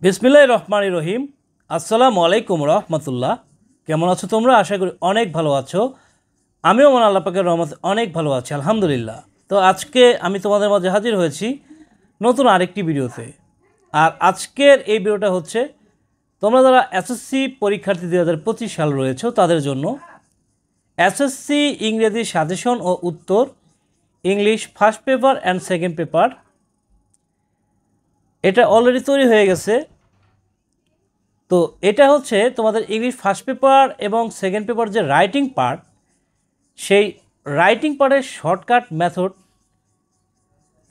বিসমিল্লাহির রহমানির রহিম। আসসালামু আলাইকুম রহমতুল্লাহ। কেমন আছো তোমরা? আশা করি অনেক ভালো আছো। আমিও মনে আল্লাহ পাকের রহমতে অনেক ভালো আছি, আলহামদুলিল্লাহ। তো আজকে আমি তোমাদের মাঝে হাজির হয়েছি নতুন আরেকটি ভিডিওতে। আর আজকের এই ভিডিওটা হচ্ছে তোমরা যারা এসএসসি পরীক্ষার্থী 2025 সাল রয়েছে তাদের জন্য এসএসসি ইংরেজি সাজেশন ও উত্তর, English first paper and second paper, এটা অলরেডি তৈরি হয়ে গেছে। তো এটা হচ্ছে তোমাদের ইংলিশ ফার্স্ট পেপার এবং সেকেন্ড পেপার যে রাইটিং পার্ট, সেই রাইটিং পার্টের শর্টকাট মেথড।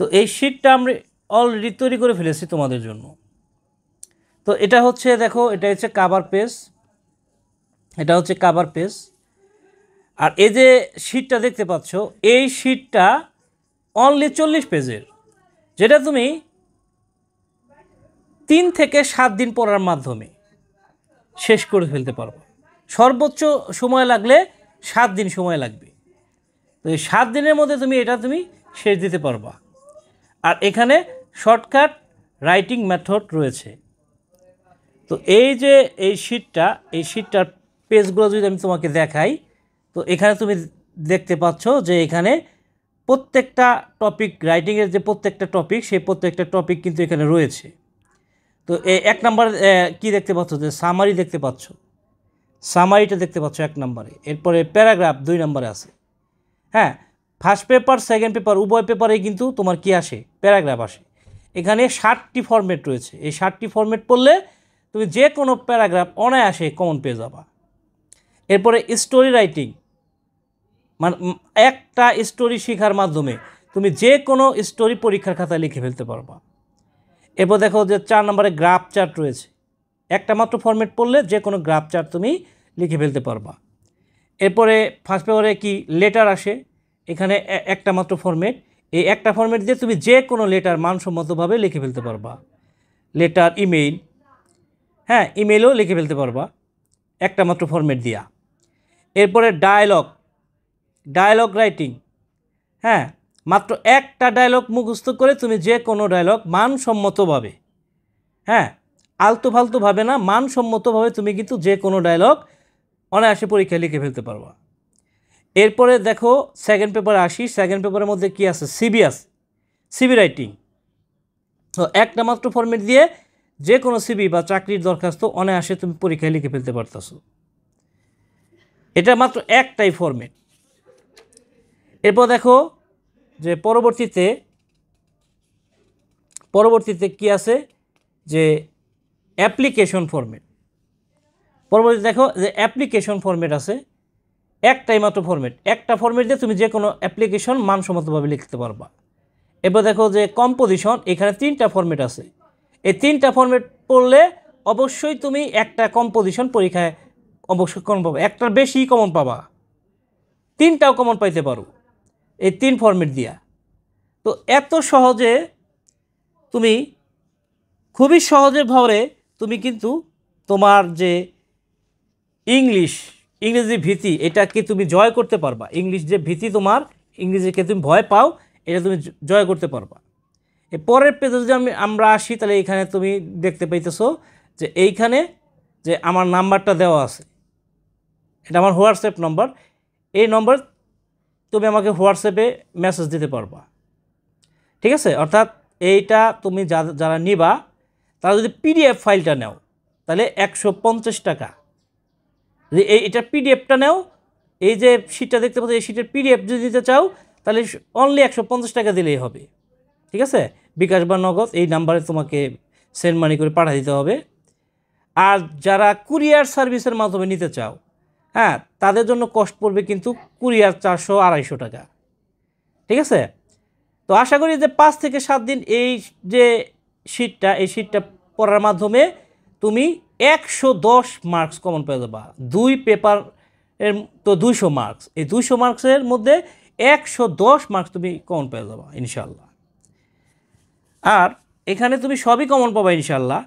তো এই শিটটা আমরা অলরেডি তৈরি করে ফেলেছি তোমাদের জন্য। তো এটা হচ্ছে দেখো, এটা হচ্ছে কাভার পেজ, এটা হচ্ছে কাভার পেজ। আর এই যে শিটটা দেখতে পাচ্ছ, এই শিটটা অনলি 40 পেজের, যেটা তুমি 3 থেকে 7 দিন পড়ার মাধ্যমে শেষ করে ফেলতে পারবো। সর্বোচ্চ সময় লাগলে 7 দিন সময় লাগবে। তো এই 7 দিনের মধ্যে তুমি এটা শেষ দিতে পারবা। আর এখানে শর্টকাট রাইটিং মেথড রয়েছে। তো এই যে এই শিটটার পেজগুলো যদি আমি তোমাকে দেখাই, তো এখানে তুমি দেখতে পাচ্ছ যে এখানে প্রত্যেকটা টপিক, রাইটিংয়ের যে প্রত্যেকটা টপিক, সেই প্রত্যেকটা টপিক কিন্তু এখানে রয়েছে। তো এক নাম্বার কি দেখতে পাচ্ছ, যে সামারি দেখতে পাচ্ছ, সামারিটা দেখতে পাচ্ছ 1 নম্বরে। এরপরে প্যারাগ্রাফ 2 নম্বরে আছে। হ্যাঁ, ফার্স্ট পেপার সেকেন্ড পেপার উভয় পেপারেই কিন্তু তোমার কি আসে, প্যারাগ্রাফ আসে। এখানে 60টি ফরম্যাট রয়েছে। এই 60টি ফরম্যাট পড়লে তুমি যে কোনো প্যারাগ্রাফ অনায়াসে কমন পেয়ে যাবা। এরপরে স্টোরি রাইটিং, মানে একটা স্টোরি শেখার মাধ্যমে তুমি যে কোনো স্টোরি পরীক্ষার খাতায় লিখে ফেলতে পারবা। এরপর দেখো যে 4 নম্বরে গ্রাফ চার্ট রয়েছে। একটা মাত্র ফরম্যাট পড়লে যে কোনো গ্রাফ চার্ট তুমি লিখে ফেলতে পারবা। এরপরে ফার্স্ট পেপারে কি লেটার আসে, এখানে একটা মাত্র ফরম্যাট। এই একটা ফরম্যাট দিয়ে তুমি যে কোনো লেটার মানসম্মতভাবে লিখে ফেলতে পারবা। লেটার, ইমেইল, হ্যাঁ ইমেইলও লিখে ফেলতে পারবা একটা মাত্র ফরম্যাট দিয়া। এরপরে ডায়ালগ রাইটিং, হ্যাঁ মাত্র একটা ডায়লগ মুখস্থ করে তুমি যে কোনো ডায়লগ মানসম্মতভাবে, হ্যাঁ আলতু ফালতুভাবে না, মানসম্মতভাবে তুমি কিন্তু যে কোনো ডায়লগ অনায়াসে পরীক্ষায় লিখে ফেলতে পারবা। এরপরে দেখো সেকেন্ড পেপারে আসি। সেকেন্ড পেপারের মধ্যে কি আছে, সিভি রাইটিং। তো একটা মাত্র ফরম্যাট দিয়ে যে কোনো সিভি বা চাকরির দরখাস্ত অনায়াসে তুমি পরীক্ষায় লিখে ফেলতে পারতেছো। এটা মাত্র একটাই ফরম্যাট। এরপর দেখো যে পরবর্তীতে কি আছে, যে অ্যাপ্লিকেশন ফরম্যাট। পরবর্তীতে দেখো যে অ্যাপ্লিকেশন ফরম্যাট আছে, একটাই মাত্র ফরম্যাট। একটা ফরম্যাট দিয়ে তুমি যে কোনো অ্যাপ্লিকেশন মানসম্মতভাবে লিখতে পারবা। এবার দেখো যে কম্পোজিশন, এখানে 3টা ফরম্যাট আছে। এই 3টা ফরম্যাট পড়লে অবশ্যই তুমি একটা কম্পোজিশন পরীক্ষায় অবশ্যই কমন পাবা, একটার বেশি কমন পাবা, 3টাও কমন পাইতে পারো এই 3 ফরম্যাট দিয়া। তো এত সহজে তুমি, খুবই সহজেভাবে তুমি কিন্তু তোমার যে ইংরেজি ভীতি, এটাকে তুমি জয় করতে পারবা। ইংলিশ যে ভীতি তোমার, ইংরেজিকে তুমি ভয় পাও, এটা তুমি জয় করতে পারবা। এর পরের পেজে যদি আমরা আসি, তাহলে এখানে তুমি দেখতে পাইতেছো যে এইখানে যে আমার নাম্বারটা দেওয়া আছে, এটা আমার হোয়াটসঅ্যাপ নম্বর। এই নম্বর তুমি আমাকে হোয়াটসঅ্যাপে মেসেজ দিতে পারবা, ঠিক আছে। অর্থাৎ এইটা তুমি যারা নিবা, তারা যদি পিডিএফ ফাইলটা নাও তাহলে 150 টাকা। যদি এটা পিডিএফটা নাও, এই যে শিটটা দেখতে পাচ্ছ, এই শিটের পিডিএফ যদি দিতে চাও তাহলে অনলি 150 টাকা দিলেই হবে, ঠিক আছে। বিকাশ বা নগদ এই নাম্বারে তোমাকে সেন্ড মানি করে পাঠিয়ে দিতে হবে। আর যারা কুরিয়ার সার্ভিসের মাধ্যমে নিতে চাও, হ্যাঁ তাদের জন্য কস্ট পড়বে কিন্তু কুরিয়ার 400-250 টাকা, ঠিক আছে। তো আশা করি যে 5 থেকে 7 দিন এই যে এই শিটটা পড়ার মাধ্যমে তুমি 110 মার্কস কমন পেয়ে যাবা। 2 পেপার এর তো 200 মার্কস, এই 200 মার্কসের মধ্যে 110 মার্কস তুমি কমন পেয়ে যাবা ইনশাল্লাহ। আর এখানে তুমি সবই কমন পাবা ইনশাল্লাহ।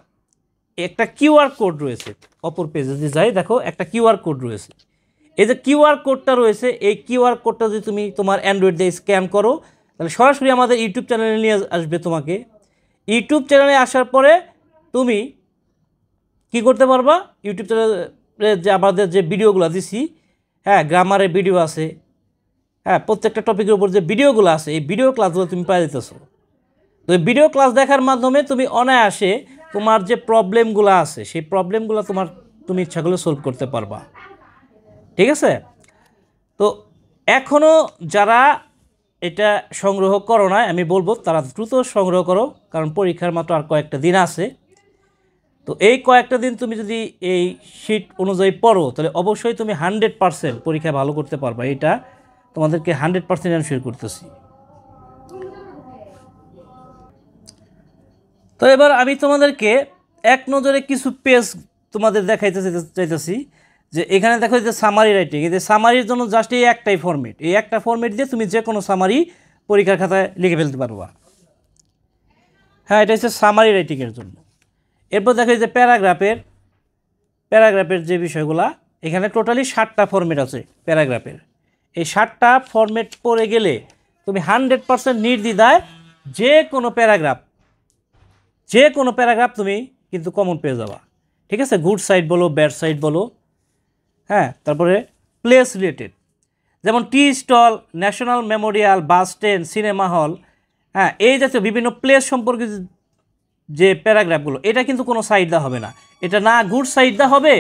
একটা কিউআর কোড রয়েছে, অপর পেজে যদি যাই দেখো একটা কিউআর কোড রয়েছে। এই যে কিউআর কোডটা রয়েছে, এই কিউআর কোডটা যদি তুমি তোমার অ্যান্ড্রয়েড দিয়ে স্ক্যান করো, তাহলে সরাসরি আমাদের ইউটিউব চ্যানেলে নিয়ে আসবে তোমাকে। ইউটিউব চ্যানেলে আসার পরে তুমি কি করতে পারবা, ইউটিউব চ্যানেলে যে আমাদের যে ভিডিওগুলো দিছি, হ্যাঁ গ্রামারের ভিডিও আছে, হ্যাঁ প্রত্যেকটা টপিকের উপর যে ভিডিওগুলো আছে এই ভিডিও ক্লাসগুলো তুমি পাই দিতেছো। তো এই ভিডিও ক্লাস দেখার মাধ্যমে তুমি অনায়াসে তোমার যে প্রবলেমগুলো আছে সেই প্রবলেমগুলো তুমি ইচ্ছা করলে সলভ করতে পারবা। ঠিক আছে? তো এখনও যারা এটা সংগ্রহ করো না, আমি বলবো তারা দ্রুত সংগ্রহ করো, কারণ পরীক্ষার মাত্র আর কয়েকটা দিন আছে। তো এই কয়েকটা দিন তুমি যদি এই শিট অনুযায়ী পড়ো তাহলে অবশ্যই তুমি 100% পরীক্ষায় ভালো করতে পারবা। এটা তোমাদেরকে 100% এনশিওর করতেছি। তো এবার আমি তোমাদেরকে এক নজরে কিছু পেজ তোমাদের দেখাইতে চাইতেছি, যে এখানে দেখো যে সামারি রাইটিং, এই যে সামারির জন্য জাস্ট এই একটাই ফরম্যাট, এই একটা ফরম্যাট দিয়ে তুমি যে কোনো সামারি পরীক্ষার খাতায় লিখে ফেলতে পারবা। হ্যাঁ, এটা হচ্ছে সামারি রাইটিংয়ের জন্য। এরপর দেখো যে প্যারাগ্রাফের যে বিষয়গুলা, এখানে টোটালি 7টা ফরম্যাট আছে প্যারাগ্রাফের। এই 7টা ফরম্যাট পড়ে গেলে তুমি 100% নির্দ্বিধায় যে কোনো প্যারাগ্রাফ তুমি কিন্তু কমন পেয়ে যাবা। ঠিক আছে? গুড সাইড বলো, ব্যাড সাইড বলো, হ্যাঁ। তারপরে প্লেস রিলেটেড, যেমন tea stall, national memorial, bus stand, cinema hall, হ্যাঁ এই জাতীয় বিভিন্ন প্লেস সম্পর্কে যে প্যারাগ্রাফগুলো, এটা কিন্তু কোনো সাইড দেওয়া হবে না। এটা না গুড সাইড দেওয়া হবে,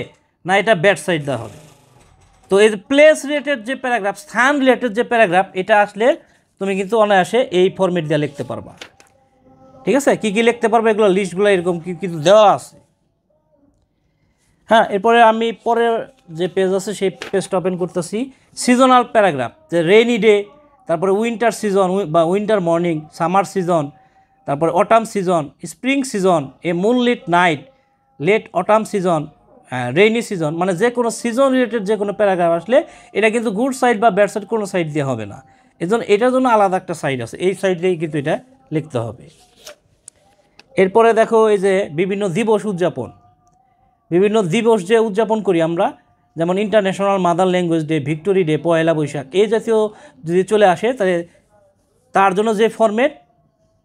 না এটা ব্যাড সাইড দেওয়া হবে। তো এই প্লেস রিলেটেড যে প্যারাগ্রাফ, স্থান রিলেটেড যে প্যারাগ্রাফ, এটা আসলে তুমি কিন্তু অনায়াসে এই ফরম্যাট দিয়ে লিখতে পারবা। ঠিক আছে? কী কী লিখতে পারবে এগুলো লিস্টগুলো এরকম কিন্তু দেওয়া আছে। হ্যাঁ, এরপরে আমি পরের যে পেজ আছে সেই পেজটা ওপেন করতেছি। সিজনাল প্যারাগ্রাফ, যে রেইনি ডে, তারপরে উইন্টার সিজন বা উইন্টার মর্নিং, সামার সিজন, তারপরে autumn season, spring season, a moonlit night, late autumn season, rainy season, মানে যে কোনো সিজন রিলেটেড যে কোনো প্যারাগ্রাফ আসলে এটা কিন্তু গুড সাইড বা ব্যাড সাইড কোনো সাইড দিয়ে হবে না। এজন্য এটার জন্য আলাদা একটা সাইড আছে, এই সাইড দিয়েই কিন্তু এটা লিখতে হবে। এরপরে দেখো এই যে বিভিন্ন দিবস যে উদযাপন করি আমরা, যেমন international mother language day, victory day, Pohela Boishakh, এই জাতীয় যদি চলে আসে তাহলে তার জন্য যে ফরম্যাট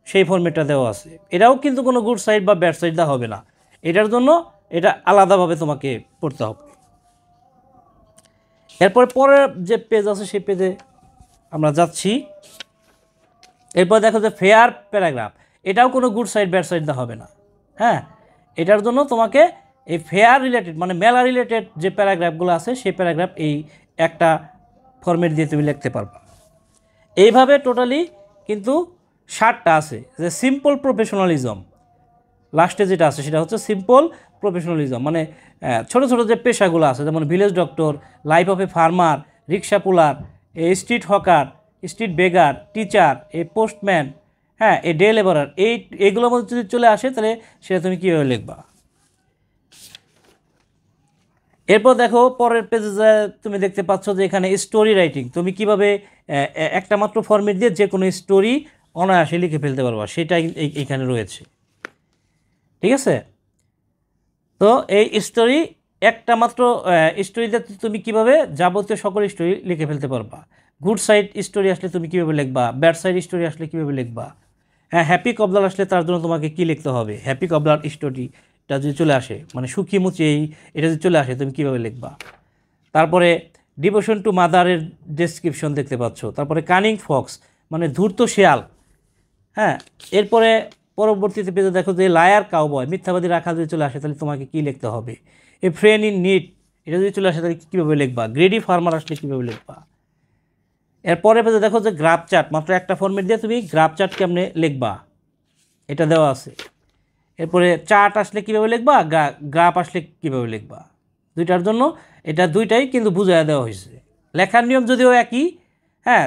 সেই ফরম্যাটটা দেওয়া আছে। এটাও কিন্তু কোনো গুড সাইড বা ব্যাড সাইড দেওয়া হবে না, এটার জন্য এটা আলাদাভাবে তোমাকে পড়তে হবে। এরপর পরের যে পেজ আছে সেই পেজে আমরা যাচ্ছি। এরপর দেখো যে ফেয়ার প্যারাগ্রাফ, এটাও কোনো গুড সাইড ব্যাড সাইড দেওয়া হবে না। হ্যাঁ, এটার জন্য তোমাকে এই ফেয়ার রিলেটেড মানে মেলা রিলেটেড যে প্যারাগ্রাফগুলো আছে সেই প্যারাগ্রাফ এই একটা ফরম্যাট দিয়ে তুমি লিখতে পারবা। এইভাবে টোটালি কিন্তু 7টা আছে। যে সিম্পল প্রফেশনালিজম, লাস্টে যেটা আছে সেটা হচ্ছে সিম্পল প্রফেশনালিজম, মানে ছোট ছোট যে পেশাগুলো আছে, যেমন village doctor, life of a farmer, rickshaw puller, a street hawker, street beggar, teacher, a postman, হ্যাঁ এ ডে লেবারার, এইগুলোর মধ্যে যদি চলে আসে তাহলে সেটা তুমি কীভাবে লিখবা। এরপর দেখো পরের পেজে তুমি দেখতে পাচ্ছ যে এখানে স্টোরি রাইটিং, তুমি কিভাবে একটা মাত্র ফরম্যাট দিয়ে যে কোনো স্টোরি অনায়াসে লিখে ফেলতে পারবা, সেটা এইখানে রয়েছে। ঠিক আছে? তো এই স্টোরি একটা মাত্র স্টোরিতে তুমি কিভাবে যাবতীয় সকল স্টোরি লিখে ফেলতে পারবা। গুড সাইড স্টোরি আসলে তুমি কীভাবে লিখবা, ব্যাড সাইড স্টোরি আসলে কীভাবে লিখবা, হ্যাঁ হ্যাপি কবলার আসলে তার জন্য তোমাকে কী লিখতে হবে, হ্যাপি কবলার স্টোরিটা যদি চলে আসে, মানে সুখী মুচি এটা যদি চলে আসে তুমি কীভাবে লিখবা। তারপরে ডিভোশন টু মাদারের ডেসক্রিপশন দেখতে পাচ্ছ। তারপরে কানিং ফক্স মানে ধূর্ত শেয়াল। হ্যাঁ, এরপরে পরবর্তীতে পেজে দেখো যে লায়ার কাউবয়, মিথ্যাবাদী রাখাল যদি চলে আসে তাহলে তোমাকে কী লিখতে হবে। এ ফ্রেন্ড ইন নিড এটা যদি চলে আসে তাহলে কীভাবে লিখবা। গ্রেডি ফার্মার আসলে কীভাবে লিখবা। এরপরে পেজে দেখো যে গ্রাফ চার্ট, মাত্র একটা ফরম্যাট দিয়ে তুমি গ্রাফ চার্ট কেমনে লিখবা এটা দেওয়া আছে। এরপরে চার্ট আসলে কীভাবে লিখবা, গ্রাফ আসলে কীভাবে লিখবা, দুইটার জন্য এটা দুইটাই কিন্তু বুঝাইয়া দেওয়া হয়েছে। লেখার নিয়ম যদিও একই, হ্যাঁ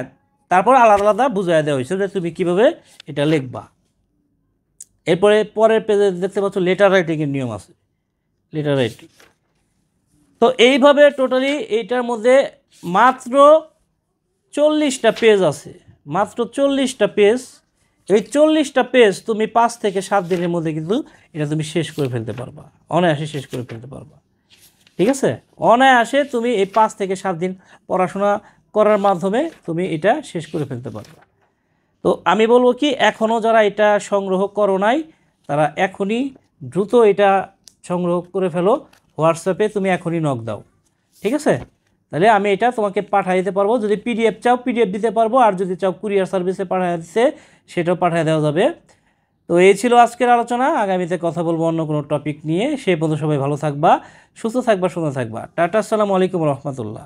তারপর আলাদা আলাদা বুঝাইয়া দেওয়া হয়েছে যে তুমি কীভাবে এটা লিখবা। এরপরে পরের পেজে দেখতে পাচ্ছ লেটার রাইটিংয়ের নিয়ম আছে, লেটার রাইটিং। তো এইভাবে টোটালি এইটার মধ্যে মাত্র 40টা পেজ আছে, মাত্র 40টা পেজ। এই 40টা পেজ তুমি 5 থেকে 7 দিনের মধ্যে কিন্তু এটা তুমি শেষ করে ফেলতে পারবা, অনায়াসে শেষ করে ফেলতে পারবা। ঠিক আছে? অনায়াসে তুমি এই 5 থেকে 7 দিন পড়াশোনা করার মাধ্যমে তুমি এটা শেষ করে ফেলতে পারবা। তো আমি বলবো কি, এখনও যারা এটা সংগ্রহ করো নাই তারা এখনই দ্রুত এটা সংগ্রহ করে ফেলো, হোয়াটসঅ্যাপে তুমি এখনই নক দাও, ঠিক আছে? তাহলে আমি এটা তোমাকে পাঠিয়ে দিতে পারবো। যদি পিডিএফ চাও পিডিএফ দিতে পারবো, আর যদি চাও কুরিয়ার সার্ভিসে পাঠিয়ে দিতে সেটাও পাঠিয়ে দেওয়া যাবে। তো এই ছিল আজকের আলোচনা। আগামীতে কথা বলবো অন্য কোনো টপিক নিয়ে। সে পর্যন্ত সবাই ভালো থাকবা, সুস্থ থাকবা, সুন্দর থাকবা। টাটা, আসসালামু আলাইকুম রহমতুল্লাহ।